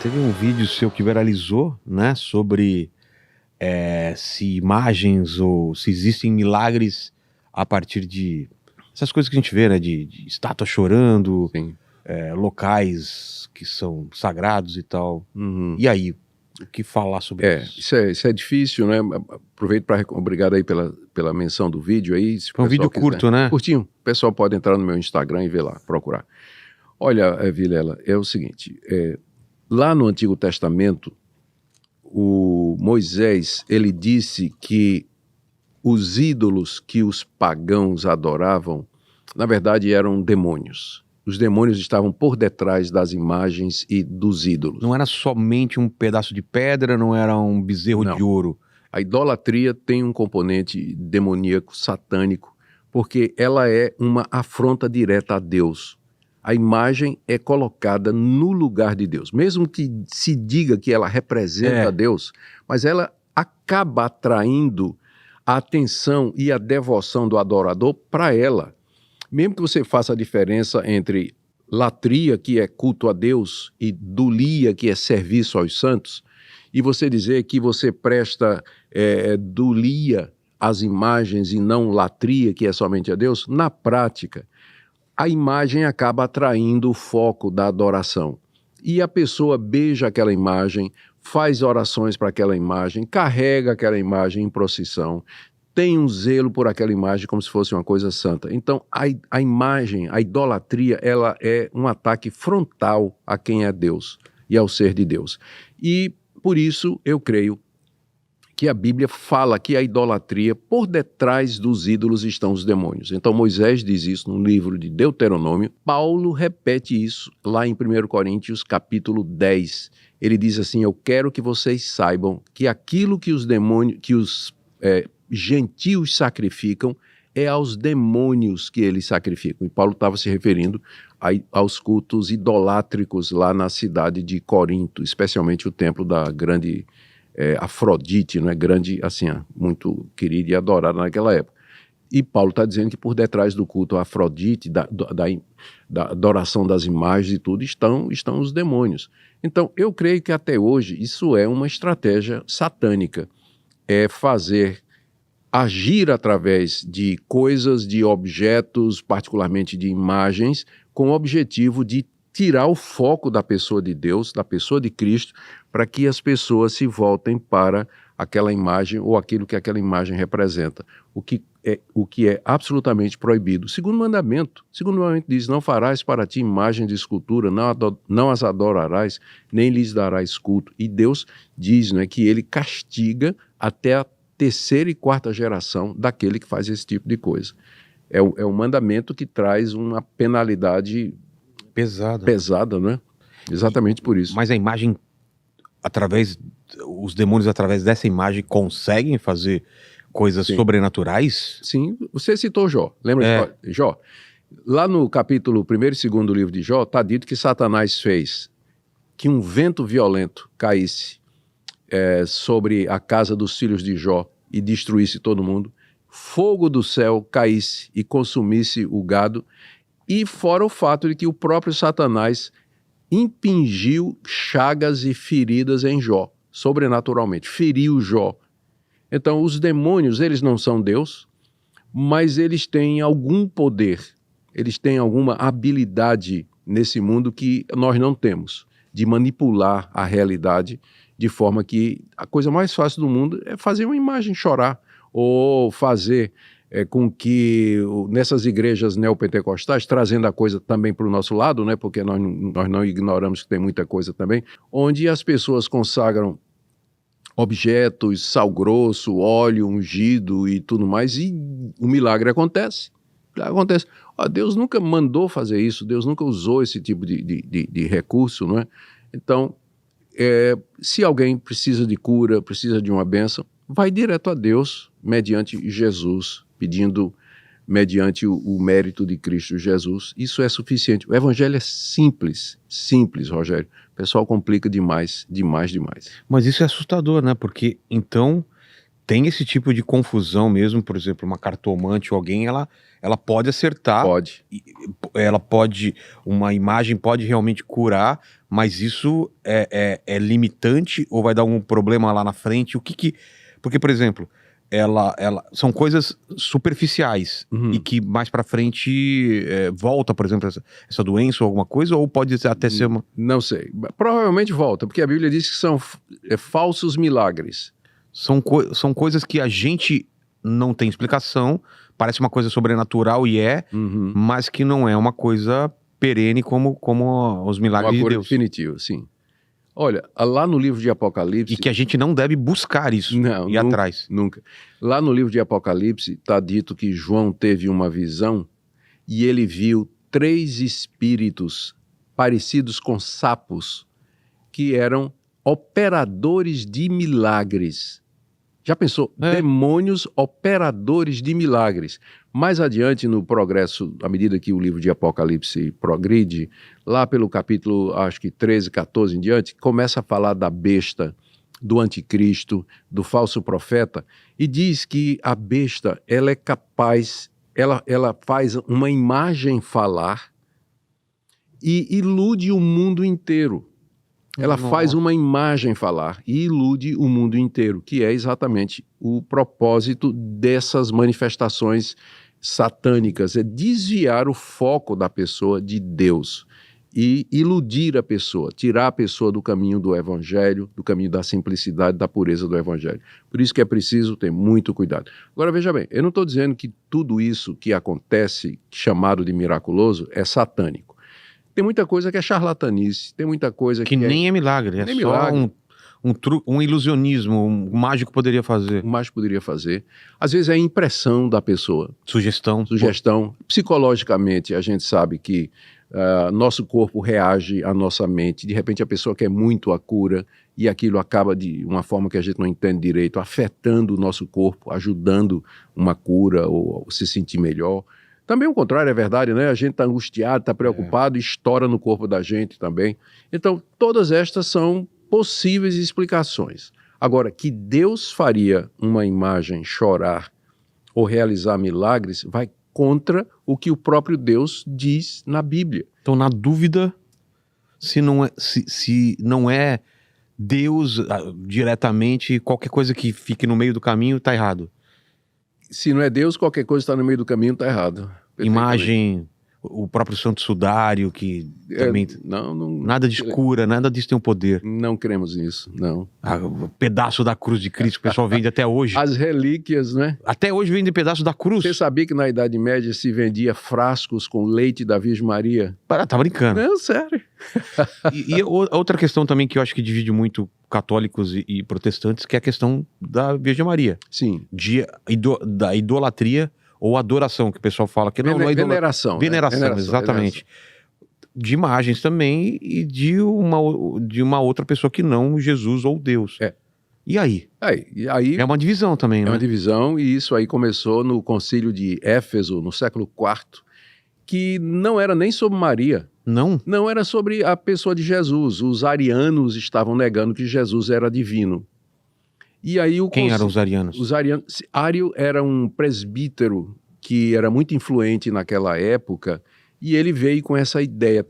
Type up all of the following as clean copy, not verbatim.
Teve um vídeo seu que viralizou, né, sobre se imagens ou se existem milagres a partir de essas coisas que a gente vê, né, de estátua chorando, Sim. locais que são sagrados e tal. Uhum. E aí, o que falar sobre isso? Isso é difícil, né? Aproveito para obrigado aí pela menção do vídeo aí. Se o Foi um pessoal vídeo curto, né? Curtinho. O pessoal pode entrar no meu Instagram e ver lá, procurar. Olha, Vilela, é o seguinte, lá no Antigo Testamento, o Moisés, ele disse que os ídolos que os pagãos adoravam, na verdade, eram demônios. Os demônios estavam por detrás das imagens e dos ídolos. Não era somente um pedaço de pedra, não era um bezerro Não. de ouro. A idolatria tem um componente demoníaco, satânico, porque ela é uma afronta direta a Deus. A imagem é colocada no lugar de Deus. Mesmo que se diga que ela representa Deus, mas ela acaba atraindo a atenção e a devoção do adorador para ela. Mesmo que você faça a diferença entre latria, que é culto a Deus, e dulia, que é serviço aos santos, e você dizer que você presta dulia às imagens e não latria, que é somente a Deus, na prática, a imagem acaba atraindo o foco da adoração. E a pessoa beija aquela imagem, faz orações para aquela imagem, carrega aquela imagem em procissão, tem um zelo por aquela imagem como se fosse uma coisa santa. Então, a imagem, a idolatria, ela é um ataque frontal a quem é Deus e ao ser de Deus. E, por isso, eu creio que a Bíblia fala que a idolatria, por detrás dos ídolos estão os demônios. Então, Moisés diz isso no livro de Deuteronômio. Paulo repete isso lá em 1 Coríntios, capítulo 10. Ele diz assim, eu quero que vocês saibam que aquilo que os demônios, gentios sacrificam, é aos demônios que eles sacrificam. E Paulo estava se referindo aos cultos idolátricos lá na cidade de Corinto, especialmente o templo da grande Afrodite, né? Grande, assim, muito querida e adorada naquela época. E Paulo está dizendo que por detrás do culto a Afrodite, da adoração das imagens e tudo, estão os demônios. Então, eu creio que até hoje isso é uma estratégia satânica, é fazer agir através de coisas, de objetos, particularmente de imagens, com o objetivo de tirar o foco da pessoa de Deus, da pessoa de Cristo, para que as pessoas se voltem para aquela imagem ou aquilo que aquela imagem representa, o que é absolutamente proibido. Segundo mandamento diz, não farás para ti imagem de escultura, não as adorarás, nem lhes darás culto. E Deus diz, né, que ele castiga até a terceira e quarta geração daquele que faz esse tipo de coisa. É o mandamento que traz uma penalidade pesada, né? Exatamente por isso. Mas a imagem, os demônios através dessa imagem conseguem fazer coisas sobrenaturais? Sim, você citou Jó, lembra de Jó? Lá no capítulo 1º e 2º livro de Jó, está dito que Satanás fez que um vento violento caísse sobre a casa dos filhos de Jó e destruísse todo mundo, fogo do céu caísse e consumisse o gado, e fora o fato de que o próprio Satanás impingiu chagas e feridas em Jó, sobrenaturalmente, feriu Jó. Então, os demônios, eles não são Deus, mas eles têm algum poder, eles têm alguma habilidade nesse mundo que nós não temos, de manipular a realidade, de forma que a coisa mais fácil do mundo é fazer uma imagem chorar, ou fazer com que nessas igrejas neopentecostais, trazendo a coisa também para o nosso lado, né, porque nós não ignoramos que tem muita coisa também, onde as pessoas consagram objetos, sal grosso, óleo ungido e tudo mais, e o milagre acontece. Deus nunca mandou fazer isso, Deus nunca usou esse tipo de recurso, não é? Então, se alguém precisa de cura, precisa de uma bênção, vai direto a Deus, mediante Jesus, pedindo mediante o mérito de Cristo Jesus. Isso é suficiente. O evangelho é simples, Rogério. O pessoal complica demais. Mas isso é assustador, né? Porque, então, tem esse tipo de confusão mesmo, por exemplo, uma cartomante ou alguém, ela pode acertar, Pode. uma imagem pode realmente curar, mas isso é limitante ou vai dar algum problema lá na frente? Porque, por exemplo, são coisas superficiais Uhum. e que mais pra frente volta, por exemplo, essa doença ou alguma coisa, ou pode até ser uma... Não sei. Provavelmente volta, porque a Bíblia diz que são falsos milagres. São coisas que a gente não tem explicação, parece uma coisa sobrenatural e Uhum. mas que não é uma coisa perene como os milagres Uma de cura Deus. definitiva, sim. Olha, lá no livro de Apocalipse... E que a gente não deve buscar isso, Não, ir atrás. nunca. Lá no livro de Apocalipse está dito que João teve uma visão e ele viu 3 espíritos parecidos com sapos que eram operadores de milagres. Já pensou? Demônios operadores de milagres. Mais adiante no progresso, à medida que o livro de Apocalipse progride, lá pelo capítulo, acho que 13, 14 em diante, começa a falar da besta, do anticristo, do falso profeta, e diz que a besta, ela é capaz, ela faz uma imagem falar e ilude o mundo inteiro. Ela faz uma imagem falar e ilude o mundo inteiro, que é exatamente o propósito dessas manifestações satânicas, é desviar o foco da pessoa de Deus e iludir a pessoa, tirar a pessoa do caminho do evangelho, do caminho da simplicidade, da pureza do evangelho. Por isso que é preciso ter muito cuidado. Agora veja bem, eu não estou dizendo que tudo isso que acontece, chamado de miraculoso, é satânico. Tem muita coisa que é charlatanice, tem muita coisa que nem é milagre, é só um ilusionismo, um mágico poderia fazer. O mágico poderia fazer. Às vezes é a impressão da pessoa. Sugestão. Psicologicamente, a gente sabe que nosso corpo reage à nossa mente. De repente, a pessoa quer muito a cura e aquilo acaba de uma forma que a gente não entende direito, afetando o nosso corpo, ajudando uma cura ou se sentir melhor. Também o contrário é verdade, né? A gente está angustiado, está preocupado, estoura no corpo da gente também. Então, todas estas são possíveis explicações. Agora, que Deus faria uma imagem chorar ou realizar milagres, vai contra o que o próprio Deus diz na Bíblia. Então, na dúvida, se não é Deus diretamente, qualquer coisa que fique no meio do caminho está errado. Se não é Deus, qualquer coisa que está no meio do caminho está errado. Imagem, o próprio Santo Sudário, que também... nada de cura, nada disso tem um poder. Não cremos nisso, não. O pedaço da cruz de Cristo que o pessoal vende até hoje. As relíquias, né? Até hoje vendem pedaço da cruz. Você sabia que na Idade Média se vendia frascos com leite da Virgem Maria? Tá brincando. Não, sério. E outra questão também que eu acho que divide muito católicos e protestantes, que é a questão da Virgem Maria. Sim. Da idolatria ou adoração, que o pessoal fala que não é veneração. Veneração, exatamente. De imagens também e de uma outra pessoa que não Jesus ou Deus. E aí? É uma divisão também, né? É uma divisão, e isso aí começou no concílio de Éfeso, no século IV, que não era nem sobre Maria. Não? Não era sobre a pessoa de Jesus. Os arianos estavam negando que Jesus era divino. E aí Quem eram os arianos? Ário era um presbítero que era muito influente naquela época, e ele veio com essa ideia.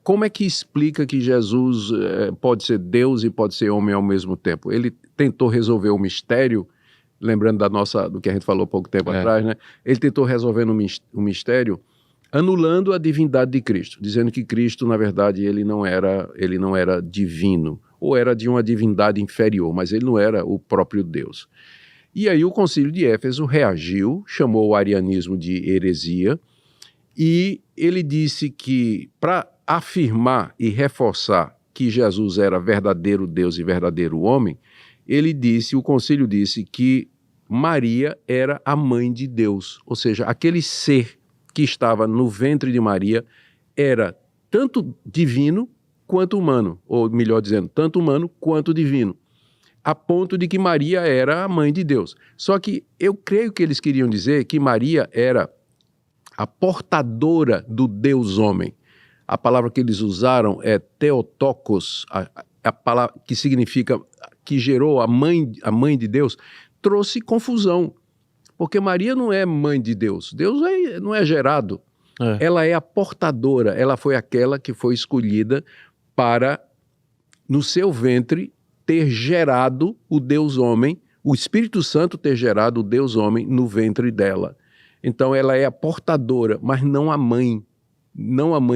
Como é que explica que Jesus pode ser Deus e pode ser homem ao mesmo tempo? Ele tentou resolver o mistério, lembrando do que a gente falou pouco tempo atrás, né? Ele tentou resolver o mistério anulando a divindade de Cristo, dizendo que Cristo, na verdade, ele não era divino, ou era de uma divindade inferior, mas ele não era o próprio Deus. E aí o concílio de Éfeso reagiu, chamou o arianismo de heresia, e ele disse que, para afirmar e reforçar que Jesus era verdadeiro Deus e verdadeiro homem, o concílio disse que Maria era a mãe de Deus, ou seja, aquele ser que estava no ventre de Maria era tanto divino quanto humano, ou melhor dizendo, tanto humano quanto divino, a ponto de que Maria era a mãe de Deus. Só que eu creio que eles queriam dizer que Maria era a portadora do Deus homem. A palavra que eles usaram é Theotokos, a palavra que significa que gerou a mãe de Deus. trouxe confusão. Porque Maria não é mãe de Deus. Deus não é gerado. Ela é a portadora. Ela foi aquela que foi escolhida para, no seu ventre, ter gerado o Deus homem, o Espírito Santo ter gerado o Deus homem no ventre dela. Então ela é a portadora, mas não a mãe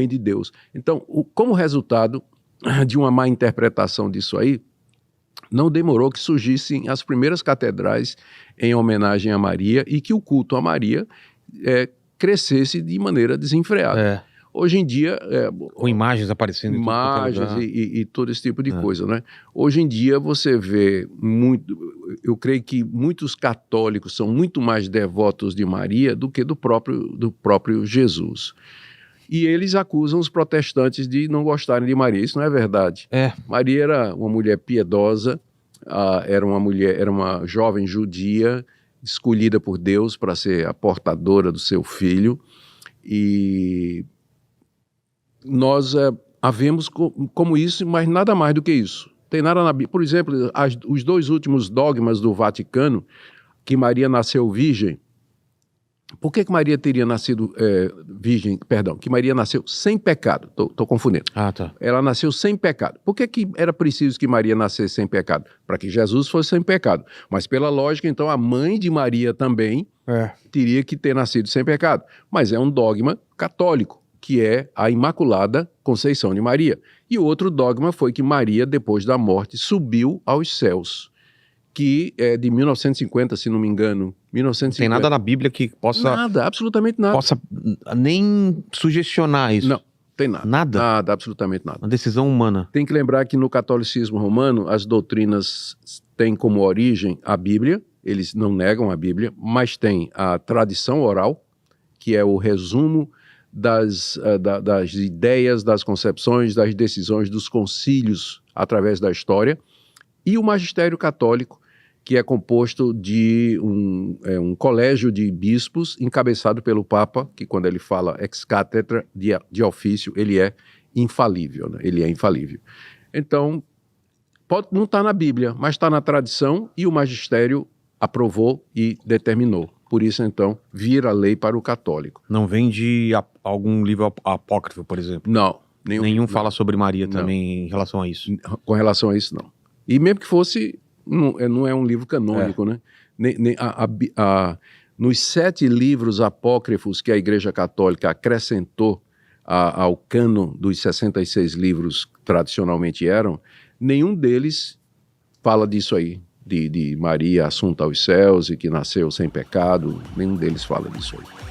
de Deus. Então, como resultado de uma má interpretação disso aí, não demorou que surgissem as primeiras catedrais em homenagem a Maria e que o culto a Maria crescesse de maneira desenfreada. Hoje em dia... com imagens aparecendo em imagens e todo esse tipo de coisa, né? Hoje em dia você vê muito... Eu creio que muitos católicos são muito mais devotos de Maria do que do próprio Jesus. E eles acusam os protestantes de não gostarem de Maria. Isso não é verdade. Maria era uma mulher piedosa, era uma jovem judia escolhida por Deus para ser a portadora do seu filho. E nós a vemos como isso, mas nada mais do que isso. Tem nada na Bíblia. Por exemplo, os 2 últimos dogmas do Vaticano, que Maria nasceu virgem. Por que Maria teria nascido virgem? Perdão, que Maria nasceu sem pecado. Estou confundindo. Tá. Ela nasceu sem pecado. Por que era preciso que Maria nascesse sem pecado? Para que Jesus fosse sem pecado. Mas pela lógica, então, a mãe de Maria também teria que ter nascido sem pecado. Mas é um dogma católico, que é a Imaculada Conceição de Maria. E o outro dogma foi que Maria, depois da morte, subiu aos céus, que é de 1950, se não me engano. 1950. Tem nada na Bíblia que possa... Nada, absolutamente nada. Possa nem sugestionar isso. Não, tem nada. Nada? Nada, absolutamente nada. Uma decisão humana. Tem que lembrar que no catolicismo romano, as doutrinas têm como origem a Bíblia, eles não negam a Bíblia, mas tem a tradição oral, que é o resumo das ideias, das concepções, das decisões dos concílios através da história, e o magistério católico, que é composto de um colégio de bispos encabeçado pelo Papa, que quando ele fala ex cathedra de ofício, ele é infalível, né? Ele é infalível. Então, não está na Bíblia, mas está na tradição e o magistério aprovou e determinou. Por isso, então, vira lei para o católico. Não vem de algum livro apócrifo, por exemplo? Não. Nenhum fala sobre Maria também em relação a isso? Com relação a isso, não. E mesmo que fosse, não é um livro canônico, né? Nos 7 livros apócrifos que a Igreja Católica acrescentou ao cânon dos 66 livros que tradicionalmente eram, nenhum deles fala disso aí, de Maria assunta aos céus e que nasceu sem pecado, nenhum deles fala disso aí.